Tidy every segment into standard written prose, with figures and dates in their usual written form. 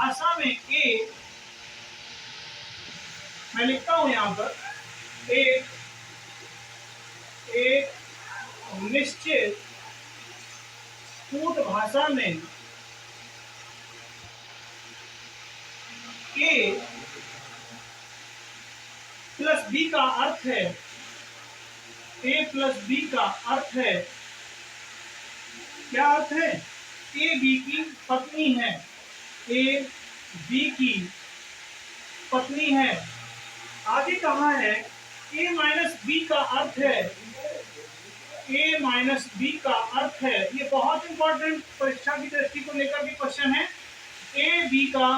भाषा में ए, मैं लिखता हूं यहां पर एक निश्चित कूट भाषा में ए प्लस बी का अर्थ है, ए प्लस बी का अर्थ है, क्या अर्थ है? ए बी की पत्नी है, ए बी की पत्नी है। आगे कहा है ए माइनस बी का अर्थ है, ए माइनस बी का अर्थ है, ये बहुत इंपॉर्टेंट परीक्षा की दृष्टि को लेकर भी क्वेश्चन है। ए बी का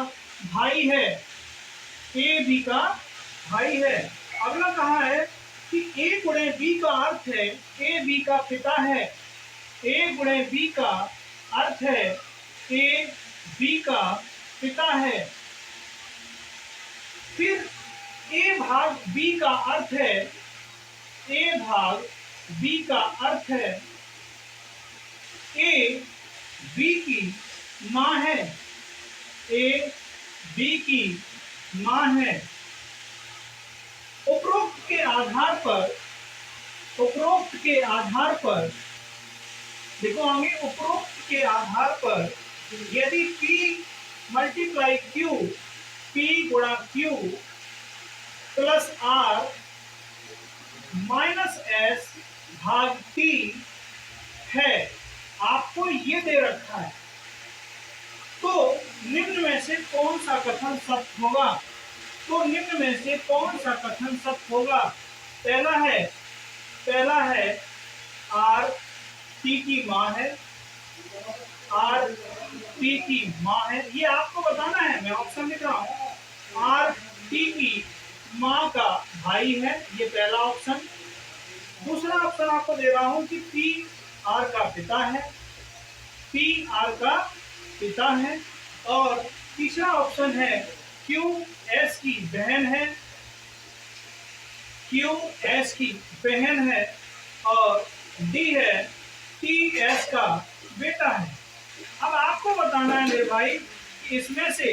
भाई है, ए बी का भाई है। अगला कहा है कि ए गुणे बी का अर्थ है ए बी का पिता है, ए गुणे बी का अर्थ है ए बी का पिता है। फिर ए भाग बी का अर्थ है, ए भाग बी का अर्थ है ए बी की मां है, ए बी की मां है। उपरोक्त के आधार पर देखो आगे, उपरोक्त के आधार पर यदि P मल्टीप्लाई Q, P गुणा Q plus R minus S भाग T है, आपको ये दे रखा है, तो निम्न में से कौन सा कथन सत्य होगा? तो निम्न में से कौन सा कथन सत्य होगा? पहला है आर टी की मां है, आर टी की मां है, ये आपको बताना है, मैं ऑप्शन लिख रहा हूं। आर टी की मां का भाई है, ये पहला ऑप्शन। दूसरा ऑप्शन आपको दे रहा हूं कि पी आर का पिता है, पी आर का पिता है। और तीसरा ऑप्शन है क्यू एस की बहन है, क्यू एस की बहन है। और डी है टी एस का बेटा है। अब आपको बताना है मेरे भाई कि इसमें से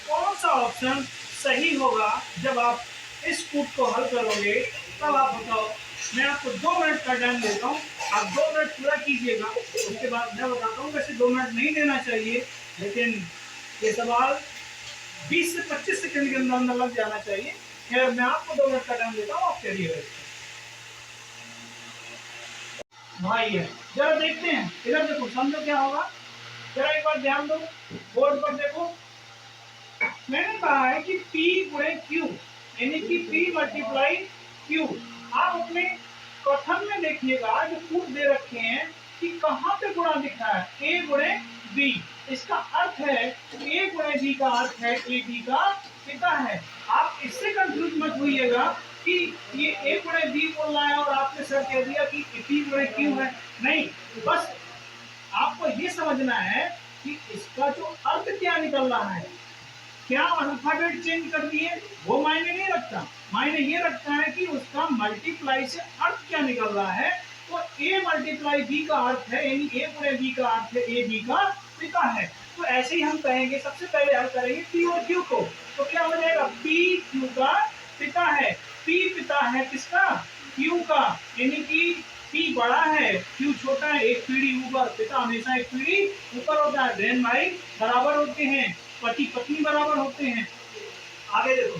कौन सा ऑप्शन सही होगा। जब आप इस कूट को हल करोगे तब आप बताओ। मैं आपको 2 मिनट का टाइम देता हूँ, आप 2 मिनट पूरा कीजिएगा, उसके बाद मैं बताता हूँ। वैसे 2 मिनट नहीं देना चाहिए, लेकिन ये सवाल 20 से 25 सेकंड के अंदर लग जाना चाहिए। खैर, मैं आपको 2 मिनट का टाइम देता हूँ, आप करिएगा। भाई है, जरा देखते हैं, इधर देखो, समझो क्या होगा, जरा एक बार ध्यान दो, बोर्ड पर देखो। मैंने कहा है कि P गुणे Q, यानी कि P मल्टीप्लाई Q। आप अपने कथन में देखिएगा, जो कूट दे रखे हैं कि कहाँ पे गुणा दिखा है, A गुणे B। इसका अर्थ है A गुणे B का अर्थ है A B का पिता है। आप इससे कंफ्यूज मत होइएगा कि ये A गुणे B बोल रहा है और आपने सर कह दिया कि P गुणे Q है। नहीं, बस आपको ये समझना है कि इसका जो अर्थ क्या निकल रहा है। क्या अल्फाबेट चेंज कर दिए वो मायने नहीं रखता, मायने ये रखता है कि उसका मल्टीप्लाई से अर्थ क्या निकल रहा है। तो A मल्टीप्लाई B का अर्थ है, यानी A गुणे B का अर्थ है A B का पिता है। तो ऐसे ही हम कहेंगे, सबसे पहले हल करेंगे P और Q को, तो क्या हो जाएगा, P Q का पिता है। P पिता है किसका, Q का, यानी कि P बड़ा है Q छोटा है, एक पीढ़ी ऊपर, पिता हमेशा एक पीढ़ी ऊपर होता है। बहन भाई बराबर होते हैं, पति पत्नी बराबर होते हैं। आगे देखो,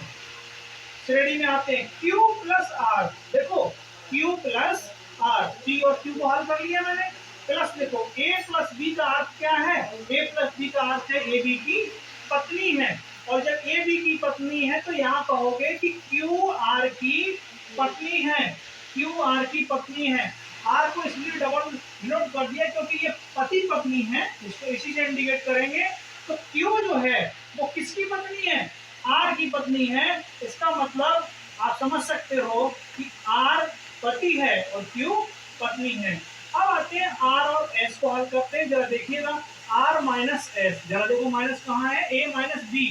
श्रेणी में आते हैं Q प्लस R। देखो Q प्लस R, P और Q को हल कर लिया मैंने। प्लस देखो A प्लस B का अर्थ क्या है, A प्लस B का अर्थ है A B की पत्नी है। और जब A B की पत्नी है तो यहाँ कहोगे कि Q R की पत्नी है, Q R की पत्नी है। R को इसलिए डबल नोट कर दिया क्योंकि ये पति पत्नी है, इसको इसी से इंडिकेट करेंगे। तो Q जो है वो किसकी पत्नी है, R की पत्नी है। इसका मतलब आप समझ सकते हो कि R पति है और Q पत्नी है। अब आते हैं R और S को हल करते हैं। जरा देखिएगा, R माइनस S, जरा देखो माइनस कहाँ है, A minus B।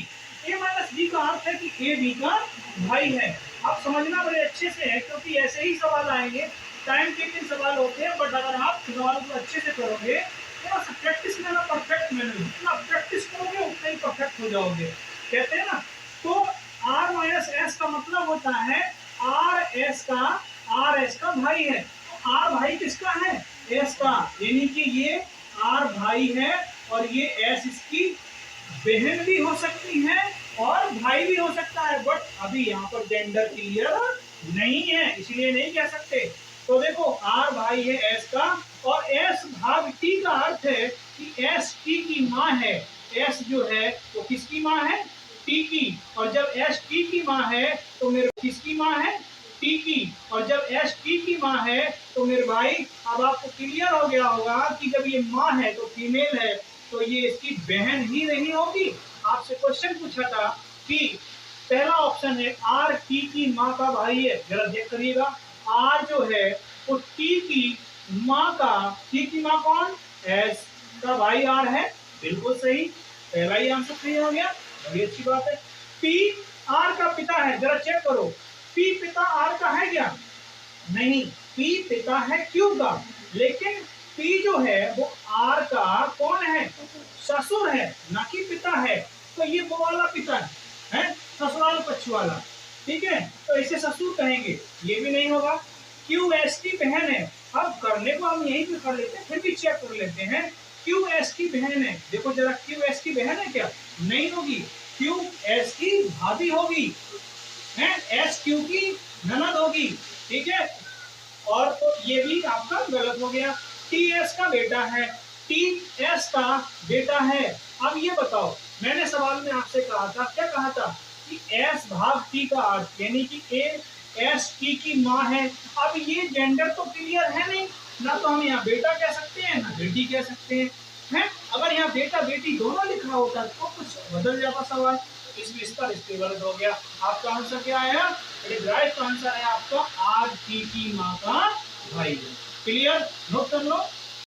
A minus B का अर्थ है कि A B का भाई है। आप समझना बड़े अच्छे से है, क्योंकि ऐसे ही सवाल आएंगे, टाइम टेकिंग सवाल होते हैं, बट अगर आप सवालों को अच्छे से करोगे, थोड़ा सा प्रैक्टिस लेना, परफेक्ट मैनर, जितना प्रैक्टिस करोगे उतना ही परफेक्ट परफेक्ट हो जाओगे, कहते हैं ना। तो आर माइनस एस का मतलब होता है आर एस का भाई है। तो आर भाई किसका है? एस का, यानी कि ये आर भाई है और ये एस इसकी बहन भी हो सकती है और भाई भी हो सकता है, बट अभी यहाँ पर जेंडर क्लियर नहीं है, इसलिए नहीं कह सकते। तो देखो आर भाई है एस का, और एस भाग टी का अर्थ है कि एस टी की माँ है। एस जो है वो किसकी माँ है? टी की। और जब एस टी की माँ है तो मेरे किसकी माँ है? टी की। और जब एस टी की माँ है तो मेरे भाई अब आपको क्लियर हो गया होगा कि जब ये माँ है तो फीमेल है, तो ये इसकी बहन ही नहीं होगी। आपसे क्वेश्चन पूछा था कि पहला ऑप्शन है आर टी की माँ का भाई है, जरा देख करिएगा। आर जो है वो टी की माँ का, टी की माँ कौन? एस का भाई आर है, बिल्कुल सही, पहला ही आंसर सही हो गया, बड़ी अच्छी बात है। पी आर का पिता है, जरा चेक करो, पी पिता आर का है क्या? नहीं, पी पिता है क्यू का, लेकिन पी जो है वो आर का कौन है? ससुर है, ना कि पिता है। तो ये वो वाला पिता है, ससुराल पक्ष वाला, ठीक है, तो इसे ससुर कहेंगे, ये भी नहीं होगा। क्यू एस की बहन है, अब करने को हम यहीं पे कर लेते हैं, फिर भी चेक कर लेते हैं। क्यू एस की बहन है, देखो जरा, क्यू एस की बहन है क्या? नहीं होगी, क्यू एस की भाभी होगी, है, एस क्यू की ननद होगी, ठीक है। और तो ये भी आपका गलत हो गया। टी एस का बेटा है, टी एस का बेटा है। अब ये बताओ, मैंने सवाल में आपसे कहा था, क्या कहा था कि एस भाग टी का अर्थ, यानी कि ए एस टी की माँ है। अब ये जेंडर तो क्लियर है नहीं, ना तो हम यहाँ बेटा कह सकते हैं ना बेटी कह सकते हैं, हैं? अगर यहाँ बेटा बेटी दोनों लिखा होता तो कुछ बदल जाता सवाल, इसमें इसका रिश्ते गलत हो गया। आपका आंसर क्या आया? राइट आंसर है आपका आर टी की माँ का भाई। क्लियर? नोट कर लो।